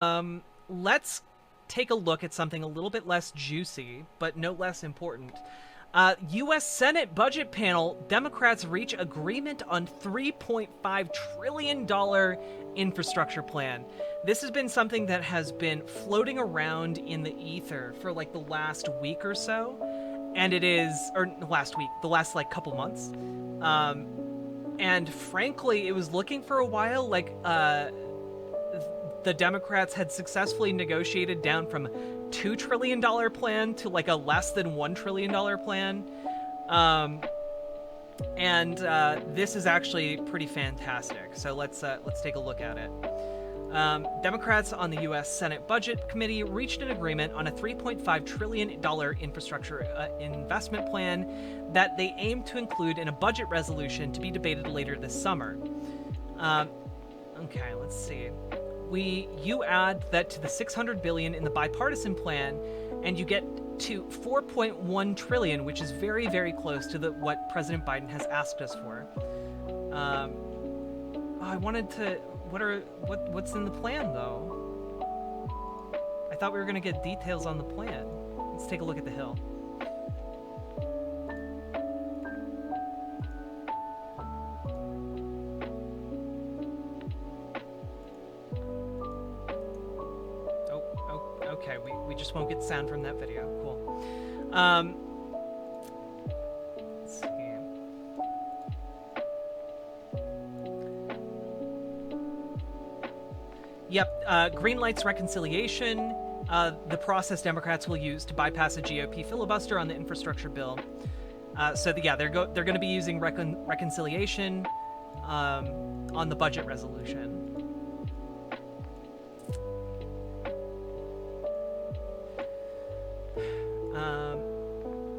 Let's take a look at something a little bit less juicy, but no less important. U.S. Senate budget panel, Democrats reach agreement on $3.5 trillion infrastructure plan. This has been something that has been floating around in the ether for like the last week or so. And it is, or last week, the last like couple months. And frankly, it was looking for a while like, the Democrats had successfully negotiated down from $2 trillion plan to like a less than $1 trillion plan. This is actually pretty fantastic. So let's take a look at it. Democrats on the U.S. Senate Budget Committee reached an agreement on a $3.5 trillion infrastructure investment plan that they aim to include in a budget resolution to be debated later this summer. Okay, let's see. You add that to the $600 billion in the bipartisan plan, and you get to $4.1 trillion, which is very, very close to what President Biden has asked us for. I wanted to. What's in the plan though? I thought we were gonna get details on the plan. Let's take a look at the Hill. Okay, we just won't get sound from that video. Cool. Let's see. Yep, green lights reconciliation, the process Democrats will use to bypass a GOP filibuster on the infrastructure bill. They're going to be using reconciliation on the budget resolution.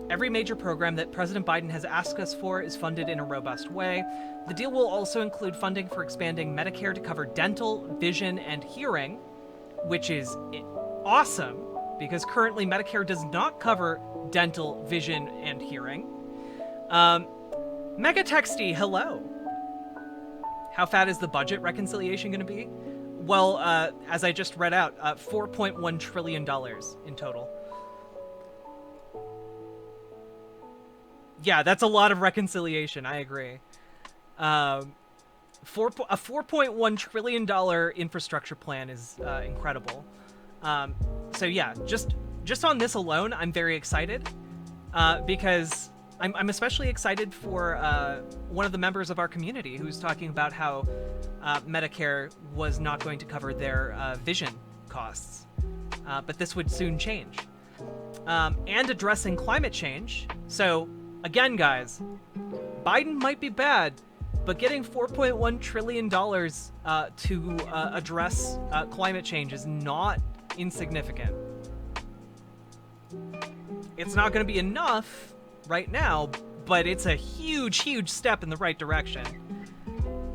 Every major program that President Biden has asked us for is funded in a robust way. The deal will also include funding for expanding Medicare to cover dental, vision, and hearing, which is awesome, because currently Medicare does not cover dental, vision, and hearing. Megatexty, hello. How fat is the budget reconciliation going to be? Well, as I just read out, $4.1 trillion in total. Yeah, that's a lot of reconciliation. I agree. A $4.1 trillion infrastructure plan is incredible. So yeah, just on this alone, I'm very excited because I'm especially excited for one of the members of our community who's talking about how Medicare was not going to cover their vision costs, but this would soon change. And addressing climate change. So again, guys, Biden might be bad, but getting $4.1 trillion to address climate change is not insignificant. It's not going to be enough right now, but it's a huge, huge step in the right direction.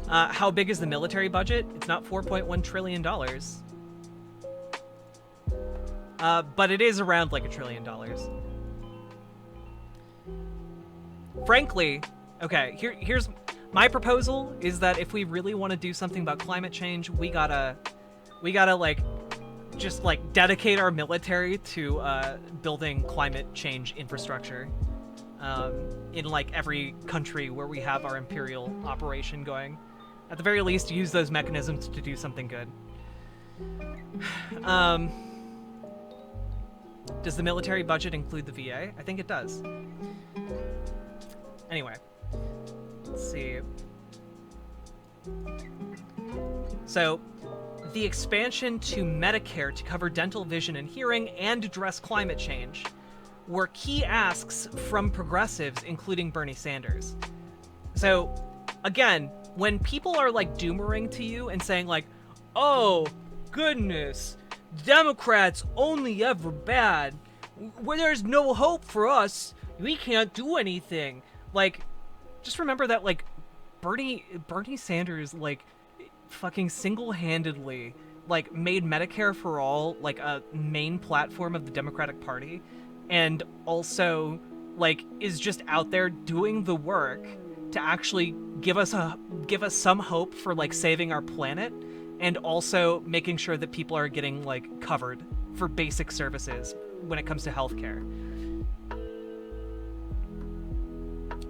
How big is the military budget? It's not $4.1 trillion. But it is around like $1 trillion. Frankly, okay, here's my proposal is that if we really want to do something about climate change, we gotta like just like dedicate our military to building climate change infrastructure in like every country where we have our imperial operation going. At the very least, use those mechanisms to do something good. Does the military budget include the VA? I think it does. Anyway, let's see. So, the expansion to Medicare to cover dental, vision, and hearing and address climate change were key asks from progressives, including Bernie Sanders. So, again, when people are like doomering to you and saying like, oh, goodness, Democrats only ever bad, where there's no hope for us, we can't do anything. Like, just remember that, like, Bernie Sanders, like, fucking single-handedly, like, made Medicare for All, like, a main platform of the Democratic Party, and also, like, is just out there doing the work to actually give us some hope for, like, saving our planet, and also making sure that people are getting like covered for basic services when it comes to healthcare.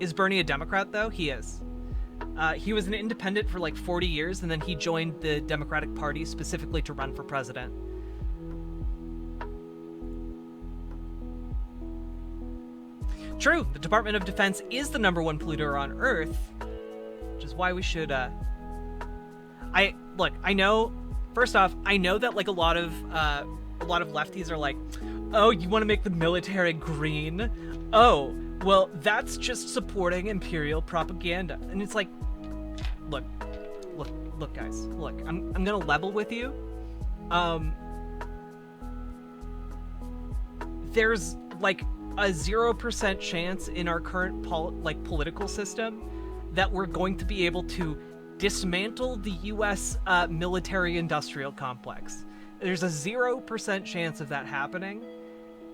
Is Bernie a Democrat, though? He is. He was an independent for like 40 years, and then he joined the Democratic Party specifically to run for president. True, the Department of Defense is the #1 polluter on Earth, which is why we should, I know, first off, I know that like a lot of lefties are like, oh, you want to make the military green? Oh, well, that's just supporting imperial propaganda. And it's like, look, guys, look, I'm gonna level with you. There's like a 0% chance in our current political system that we're going to be able to dismantle the U.S. Military-industrial complex. There's a 0% chance of that happening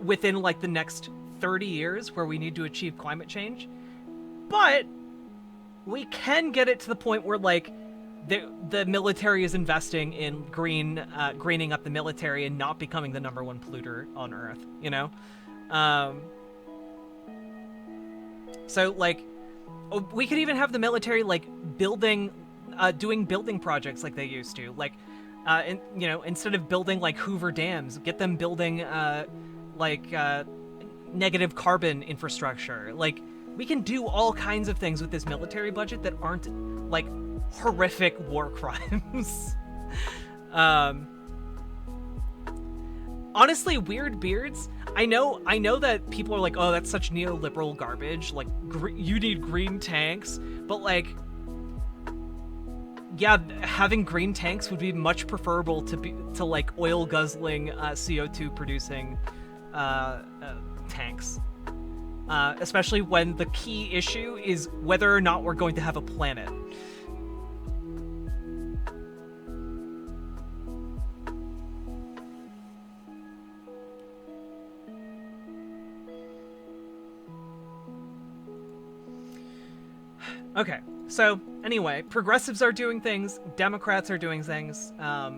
within like the next 30 years where we need to achieve climate change. But we can get it to the point where like the military is investing in greening up the military and not becoming the #1 polluter on Earth, you know? So like we could even have the military like doing building projects like they used to, like instead of building like Hoover dams, get them building negative carbon infrastructure. Like we can do all kinds of things with this military budget that aren't like horrific war crimes. Honestly, Weird Beards, I know that people are like, oh, that's such neoliberal garbage, like you need green tanks, but like, yeah, having green tanks would be much preferable to like oil guzzling CO2 producing tanks, especially when the key issue is whether or not we're going to have a planet. Okay, so anyway, progressives are doing things, Democrats are doing things. A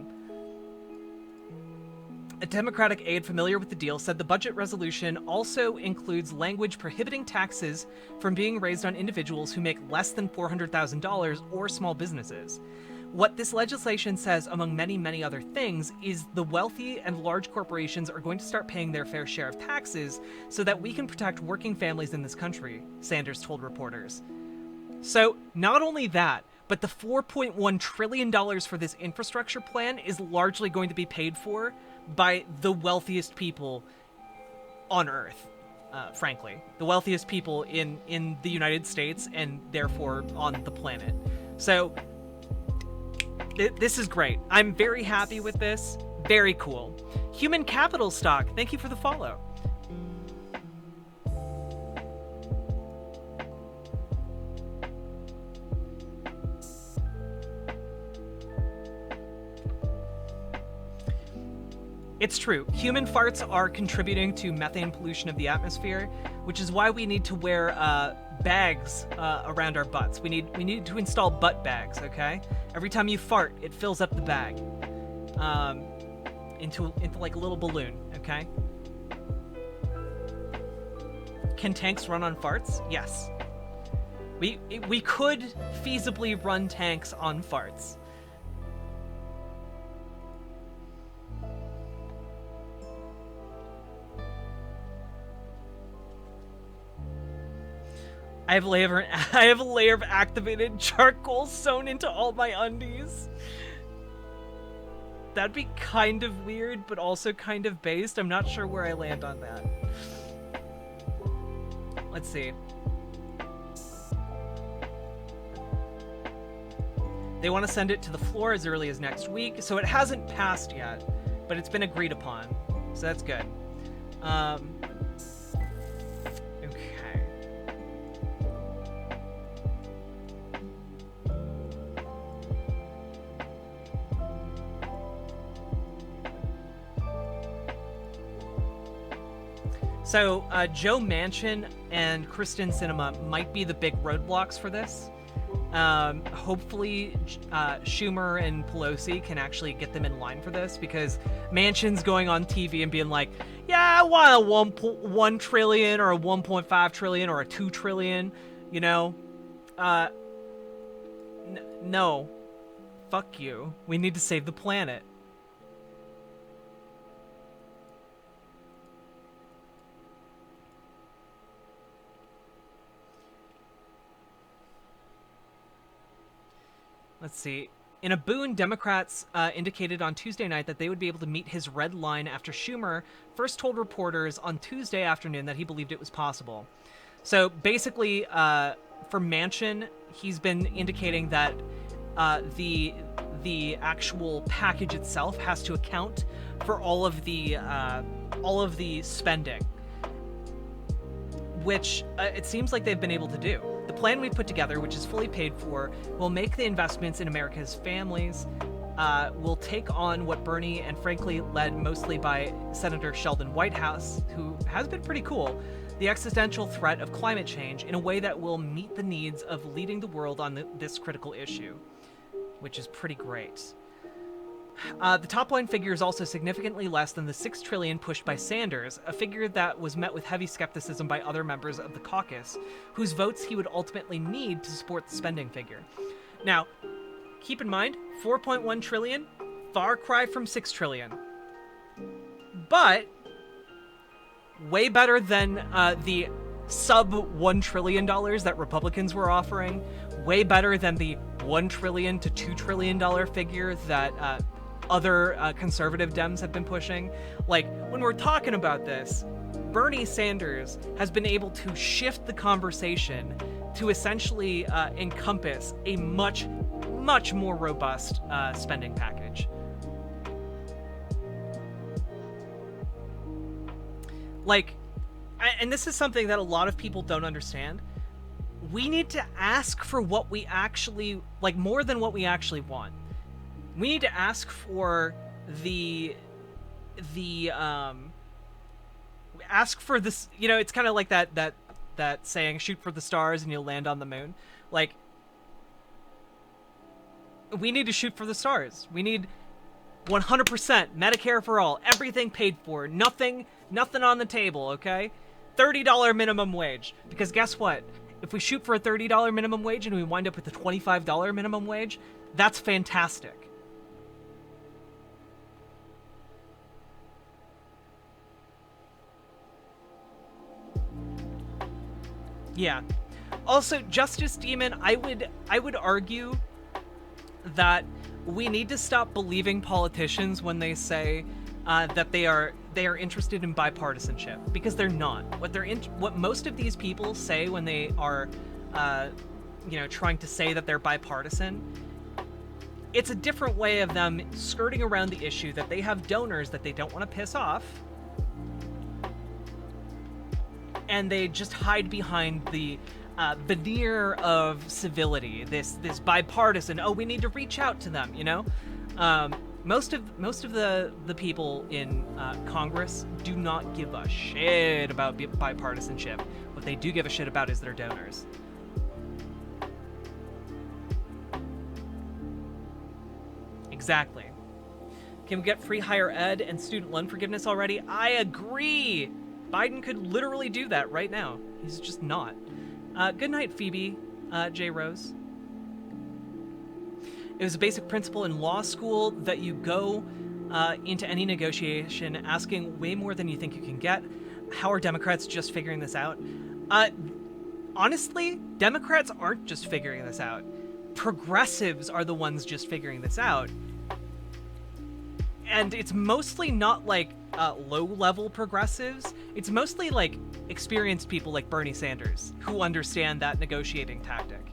Democratic aide familiar with the deal said the budget resolution also includes language prohibiting taxes from being raised on individuals who make less than $400,000 or small businesses. What this legislation says, among many, many other things, is the wealthy and large corporations are going to start paying their fair share of taxes so that we can protect working families in this country, Sanders told reporters. So, not only that, but the $4.1 trillion for this infrastructure plan is largely going to be paid for by the wealthiest people on Earth, frankly. The wealthiest people in the United States and therefore on the planet. So, this is great. I'm very happy with this. Very cool. Human Capital Stock, thank you for the follow. It's true. Human farts are contributing to methane pollution of the atmosphere, which is why we need to wear bags around our butts. We need to install butt bags, okay? Every time you fart, it fills up the bag into like a little balloon, okay? Can tanks run on farts? Yes. We could feasibly run tanks on farts. I have a layer of activated charcoal sewn into all my undies. That'd be kind of weird, but also kind of based. I'm not sure where I land on that. Let's see. They want to send it to the floor as early as next week, so it hasn't passed yet, but it's been agreed upon, so that's good. So, Joe Manchin and Kristen Sinema might be the big roadblocks for this. Hopefully, Schumer and Pelosi can actually get them in line for this, because Manchin's going on TV and being like, yeah, I want a 1 trillion or a 1.5 trillion or a 2 trillion, you know? No. Fuck you. We need to save the planet. Let's see. In a boon, Democrats indicated on Tuesday night that they would be able to meet his red line after Schumer first told reporters on Tuesday afternoon that he believed it was possible. So basically, for Manchin, he's been indicating that the actual package itself has to account for all of the spending, which it seems like they've been able to do. The plan we put together, which is fully paid for, will make the investments in America's families, will take on what Bernie, and frankly led mostly by Senator Sheldon Whitehouse, who has been pretty cool, the existential threat of climate change in a way that will meet the needs of leading the world on this critical issue, which is pretty great. The top-line figure is also significantly less than the $6 trillion pushed by Sanders, a figure that was met with heavy skepticism by other members of the caucus, whose votes he would ultimately need to support the spending figure. Now, keep in mind, 4.1 trillion, far cry from 6 trillion. But way better than the sub $1 trillion that Republicans were offering, way better than the $1 trillion to $2 trillion figure that other conservative Dems have been pushing. Like, when we're talking about this, Bernie Sanders has been able to shift the conversation to essentially encompass a much, much more robust spending package. Like, and this is something that a lot of people don't understand. We need to ask for what we actually, like, more than what we actually want. We need to ask for ask for this, you know, it's kind of like that saying, shoot for the stars and you'll land on the moon. Like, we need to shoot for the stars. We need 100% Medicare for all, everything paid for, nothing on the table, okay? $30 minimum wage. Because guess what? If we shoot for a $30 minimum wage and we wind up with a $25 minimum wage, that's fantastic. Yeah. Also, Justice Demon, I would argue that we need to stop believing politicians when they say that they are interested in bipartisanship, because they're not. What most of these people say when they are trying to say that they're bipartisan, it's a different way of them skirting around the issue that they have donors that they don't want to piss off, and they just hide behind the veneer of civility, this bipartisan, oh, we need to reach out to them, you know? Most of the people in Congress do not give a shit about bipartisanship. What they do give a shit about is their donors. Exactly. Can we get free higher ed and student loan forgiveness already? I agree! Biden could literally do that right now. He's just not. Good night, Phoebe, J. Rose. It was a basic principle in law school that you go into any negotiation asking way more than you think you can get. How are Democrats just figuring this out? Honestly, Democrats aren't just figuring this out. Progressives are the ones just figuring this out. And it's mostly not like low-level progressives. It's mostly like experienced people like Bernie Sanders who understand that negotiating tactic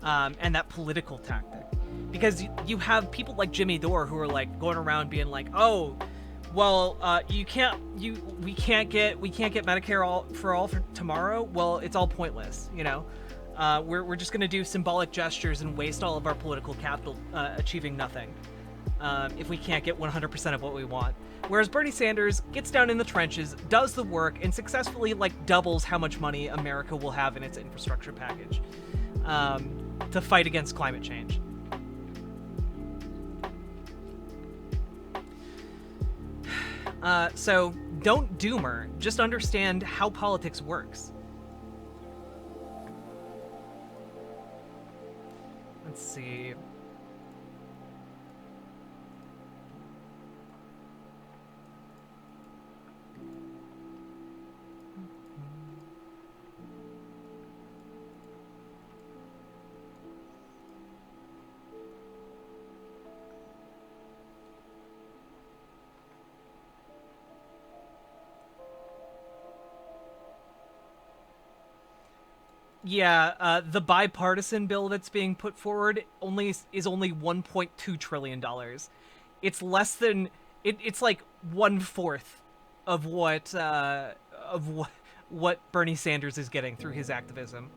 and that political tactic. Because you have people like Jimmy Dore who are like going around being like, oh, well, we can't get Medicare for all for tomorrow. Well, it's all pointless, you know. We're just gonna do symbolic gestures and waste all of our political capital achieving nothing if we can't get 100% of what we want. Whereas Bernie Sanders gets down in the trenches, does the work, and successfully like doubles how much money America will have in its infrastructure package. to fight against climate change. So don't doomer, just understand how politics works. Let's see. Yeah, the bipartisan bill that's being put forward is only $1.2 trillion. It's less than it's like 1/4 of what Bernie Sanders is getting through his activism.